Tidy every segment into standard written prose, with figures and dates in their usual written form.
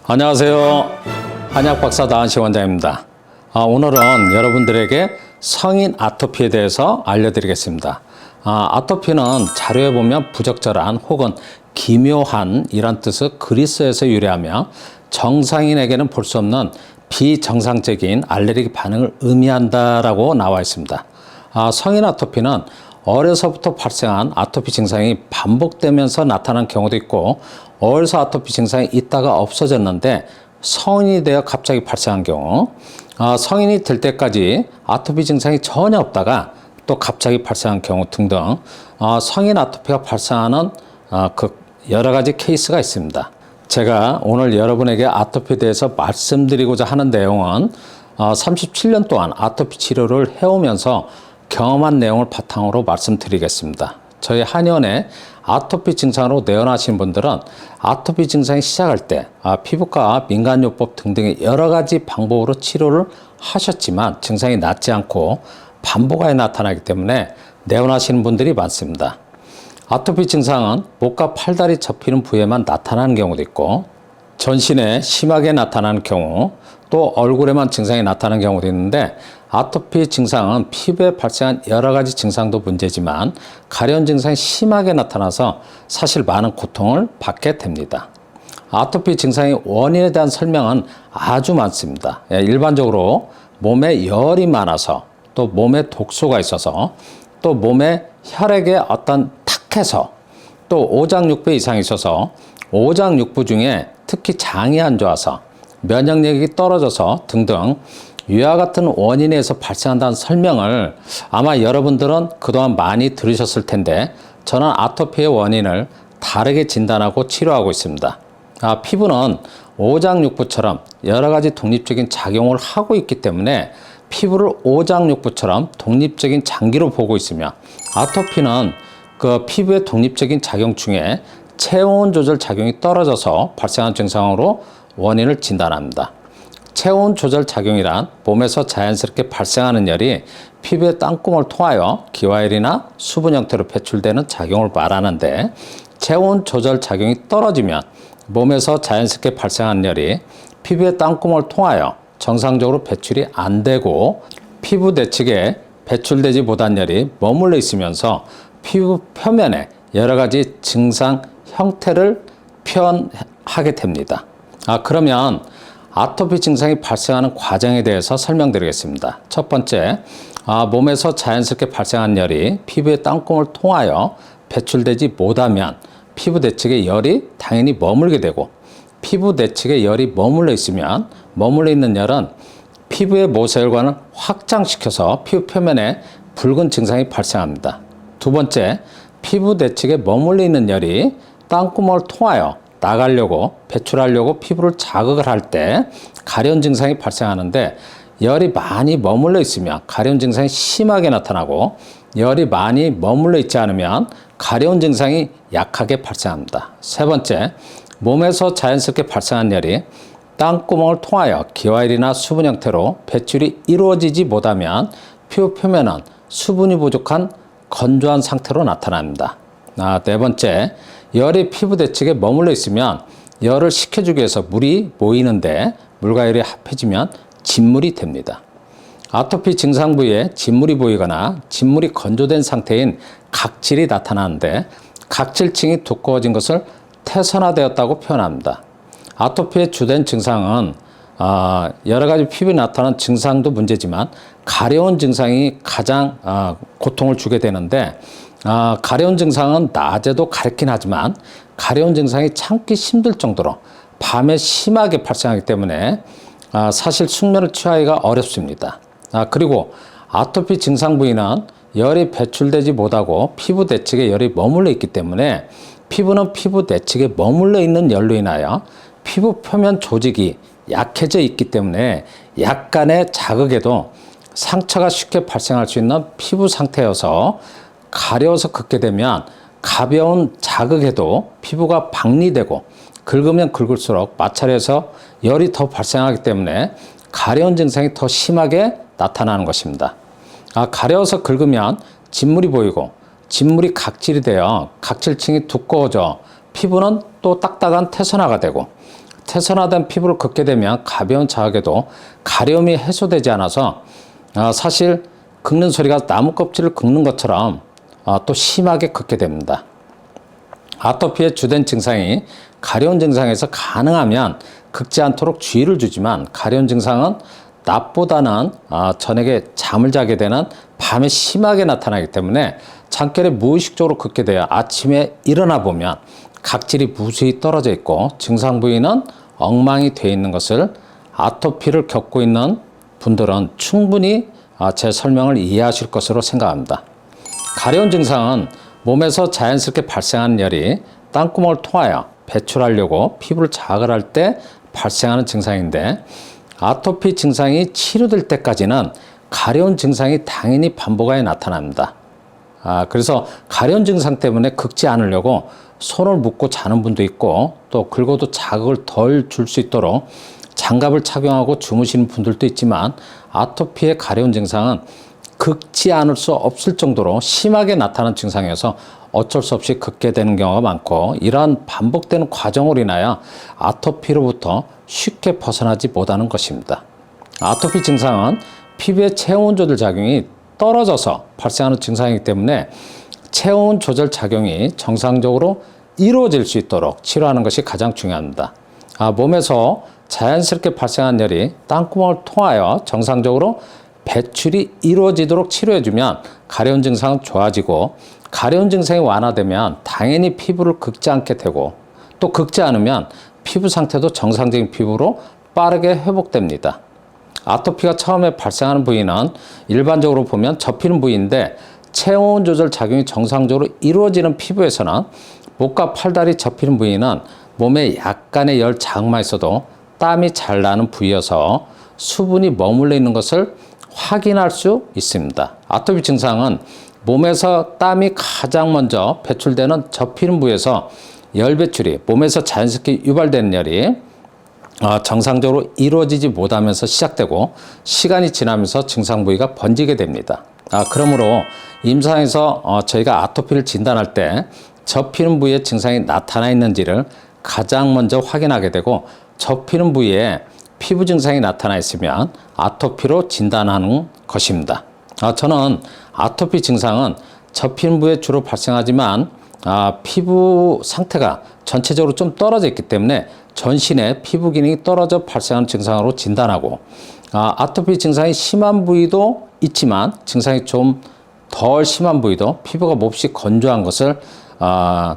안녕하세요. 한약박사 나은식 원장입니다. 오늘은 여러분들에게 성인 아토피에 대해서 알려드리겠습니다. 아토피는 자료에 보면 부적절한 혹은 기묘한 이란 뜻의 그리스에서 유래하며 정상인에게는 볼 수 없는 비정상적인 알레르기 반응을 의미한다라고 나와 있습니다. 성인 아토피는 어려서부터 발생한 아토피 증상이 반복되면서 나타난 경우도 있고, 어려서 아토피 증상이 있다가 없어졌는데 성인이 되어 갑자기 발생한 경우, 성인이 될 때까지 아토피 증상이 전혀 없다가 또 갑자기 발생한 경우 등등 성인 아토피가 발생하는 그 여러 가지 케이스가 있습니다. 제가 오늘 여러분에게 아토피에 대해서 말씀드리고자 하는 내용은 37년 동안 아토피 치료를 해오면서 경험한 내용을 바탕으로 말씀드리겠습니다. 저희 한의원에 아토피 증상으로 내원하신 분들은 아토피 증상이 시작할 때 피부과 민간요법 등등의 여러 가지 방법으로 치료를 하셨지만 증상이 낫지 않고 반복하여 나타나기 때문에 내원하시는 분들이 많습니다. 아토피 증상은 목과 팔다리 접히는 부위에만 나타나는 경우도 있고, 전신에 심하게 나타나는 경우, 또 얼굴에만 증상이 나타나는 경우도 있는데, 아토피 증상은 피부에 발생한 여러 가지 증상도 문제지만 가려운 증상이 심하게 나타나서 사실 많은 고통을 받게 됩니다. 아토피 증상의 원인에 대한 설명은 아주 많습니다. 일반적으로 몸에 열이 많아서, 또 몸에 독소가 있어서, 또 몸에 혈액에 어떤 탁해서, 또 오장육부 이상이 있어서, 오장육부 중에 특히 장이 안 좋아서, 면역력이 떨어져서 등등 위와 같은 원인에 의해서 발생한다는 설명을 아마 여러분들은 그동안 많이 들으셨을 텐데, 저는 아토피의 원인을 다르게 진단하고 치료하고 있습니다. 피부는 오장육부처럼 여러 가지 독립적인 작용을 하고 있기 때문에 피부를 오장육부처럼 독립적인 장기로 보고 있으며, 아토피는 그 피부의 독립적인 작용 중에 체온 조절 작용이 떨어져서 발생한 증상으로 원인을 진단합니다. 체온 조절 작용이란 몸에서 자연스럽게 발생하는 열이 피부의 땀구멍을 통하여 기와열이나 수분 형태로 배출되는 작용을 말하는데, 체온 조절 작용이 떨어지면 몸에서 자연스럽게 발생하는 열이 피부의 땀구멍을 통하여 정상적으로 배출이 안 되고 피부 내측에 배출되지 못한 열이 머물러 있으면서 피부 표면에 여러 가지 증상 형태를 표현하게 됩니다. 그러면 아토피 증상이 발생하는 과정에 대해서 설명드리겠습니다. 첫 번째, 몸에서 자연스럽게 발생한 열이 피부의 땀구멍을 통하여 배출되지 못하면 피부 내측에 열이 당연히 머물게 되고, 피부 내측에 열이 머물러 있으면 머물러 있는 열은 피부의 모세혈관을 확장시켜서 피부 표면에 붉은 증상이 발생합니다. 두 번째, 피부 내측에 머물러 있는 열이 땀구멍을 통하여 나가려고 배출하려고 피부를 자극을 할 때 가려운 증상이 발생하는데, 열이 많이 머물러 있으면 가려운 증상이 심하게 나타나고, 열이 많이 머물러 있지 않으면 가려운 증상이 약하게 발생합니다. 세 번째, 몸에서 자연스럽게 발생한 열이 땀구멍을 통하여 기와열이나 수분 형태로 배출이 이루어지지 못하면 피부 표면은 수분이 부족한 건조한 상태로 나타납니다. 네 번째, 열이 피부 내측에 머물러 있으면 열을 식혀주기 위해서 물이 모이는데 물과 열이 합해지면 진물이 됩니다. 아토피 증상 부위에 진물이 보이거나 진물이 건조된 상태인 각질이 나타나는데, 각질층이 두꺼워진 것을 태선화되었다고 표현합니다. 아토피의 주된 증상은 여러 가지 피부에 나타나는 증상도 문제지만 가려운 증상이 가장 고통을 주게 되는데, 가려운 증상은 낮에도 가렵긴 하지만 가려운 증상이 참기 힘들 정도로 밤에 심하게 발생하기 때문에 사실 숙면을 취하기가 어렵습니다. 그리고 아토피 증상 부위는 열이 배출되지 못하고 피부 내측에 열이 머물러 있기 때문에 피부는 피부 내측에 머물러 있는 열로 인하여 피부 표면 조직이 약해져 있기 때문에 약간의 자극에도 상처가 쉽게 발생할 수 있는 피부 상태여서, 가려워서 긁게 되면 가벼운 자극에도 피부가 박리되고 긁으면 긁을수록 마찰해서 열이 더 발생하기 때문에 가려운 증상이 더 심하게 나타나는 것입니다. 가려워서 긁으면 진물이 보이고, 진물이 각질이 되어 각질층이 두꺼워져 피부는 또 딱딱한 태선화가 되고, 태선화된 피부를 긁게 되면 가벼운 자극에도 가려움이 해소되지 않아서 사실 긁는 소리가 나무 껍질을 긁는 것처럼 또 심하게 긁게 됩니다. 아토피의 주된 증상이 가려운 증상에서 가능하면 긁지 않도록 주의를 주지만 가려운 증상은 낮보다는 저녁에 잠을 자게 되는 밤에 심하게 나타나기 때문에 잠결에 무의식적으로 긁게 되어 아침에 일어나 보면 각질이 무수히 떨어져 있고 증상 부위는 엉망이 되어 있는 것을 아토피를 겪고 있는 분들은 충분히 제 설명을 이해하실 것으로 생각합니다. 가려운 증상은 몸에서 자연스럽게 발생하는 열이 땀구멍을 통하여 배출하려고 피부를 자극을 할 때 발생하는 증상인데 아토피 증상이 치료될 때까지는 가려운 증상이 당연히 반복하여 나타납니다. 그래서 가려운 증상 때문에 긁지 않으려고 손을 묶고 자는 분도 있고 또 긁어도 자극을 덜 줄 수 있도록 장갑을 착용하고 주무시는 분들도 있지만 아토피의 가려운 증상은 긁지 않을 수 없을 정도로 심하게 나타나는 증상이어서 어쩔 수 없이 긁게 되는 경우가 많고 이러한 반복되는 과정으로 인하여 아토피로부터 쉽게 벗어나지 못하는 것입니다. 아토피 증상은 피부의 체온 조절 작용이 떨어져서 발생하는 증상이기 때문에 체온 조절 작용이 정상적으로 이루어질 수 있도록 치료하는 것이 가장 중요합니다. 몸에서 자연스럽게 발생한 열이 땀구멍을 통하여 정상적으로 배출이 이루어지도록 치료해주면 가려운 증상은 좋아지고 가려운 증상이 완화되면 당연히 피부를 긁지 않게 되고 또 긁지 않으면 피부 상태도 정상적인 피부로 빠르게 회복됩니다. 아토피가 처음에 발생하는 부위는 일반적으로 보면 접히는 부위인데 체온 조절 작용이 정상적으로 이루어지는 피부에서는 목과 팔다리 접히는 부위는 몸에 약간의 열 자극만 있어도 땀이 잘 나는 부위여서 수분이 머물러 있는 것을 확인할 수 있습니다. 아토피 증상은 몸에서 땀이 가장 먼저 배출되는 접히는 부위에서 열 배출이 몸에서 자연스럽게 유발되는 열이 정상적으로 이루어지지 못하면서 시작되고 시간이 지나면서 증상 부위가 번지게 됩니다. 그러므로 임상에서 저희가 아토피를 진단할 때 접히는 부위에 증상이 나타나 있는지를 가장 먼저 확인하게 되고 접히는 부위에 피부 증상이 나타나 있으면 아토피로 진단하는 것입니다. 저는 아토피 증상은 접히는 부위에 주로 발생하지만 피부 상태가 전체적으로 좀 떨어져 있기 때문에 전신의 피부 기능이 떨어져 발생하는 증상으로 진단하고 아토피 증상이 심한 부위도 있지만 증상이 좀 덜 심한 부위도 피부가 몹시 건조한 것을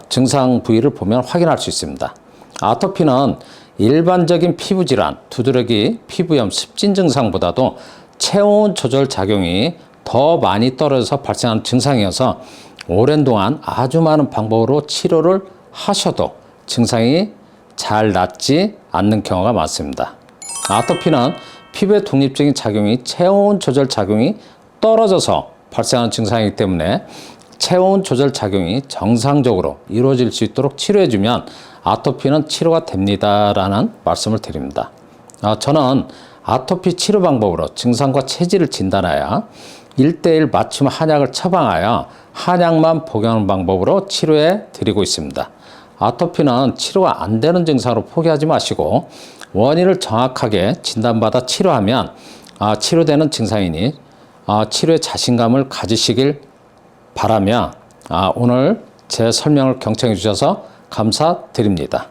증상 부위를 보면 확인할 수 있습니다. 아토피는 일반적인 피부 질환, 두드러기, 피부염, 습진 증상보다도 체온 조절 작용이 더 많이 떨어져서 발생하는 증상이어서 오랜 동안 아주 많은 방법으로 치료를 하셔도 증상이 잘 낫지 않는 경우가 많습니다. 아토피는 피부의 독립적인 작용이 체온 조절 작용이 떨어져서 발생하는 증상이기 때문에 체온 조절 작용이 정상적으로 이루어질 수 있도록 치료해주면 아토피는 치료가 됩니다라는 말씀을 드립니다. 저는 아토피 치료 방법으로 증상과 체질을 진단하여 1:1 맞춤 한약을 처방하여 한약만 복용하는 방법으로 치료해 드리고 있습니다. 아토피는 치료가 안 되는 증상으로 포기하지 마시고 원인을 정확하게 진단받아 치료하면 치료되는 증상이니 치료에 자신감을 가지시길 바라며 오늘 제 설명을 경청해 주셔서 감사드립니다.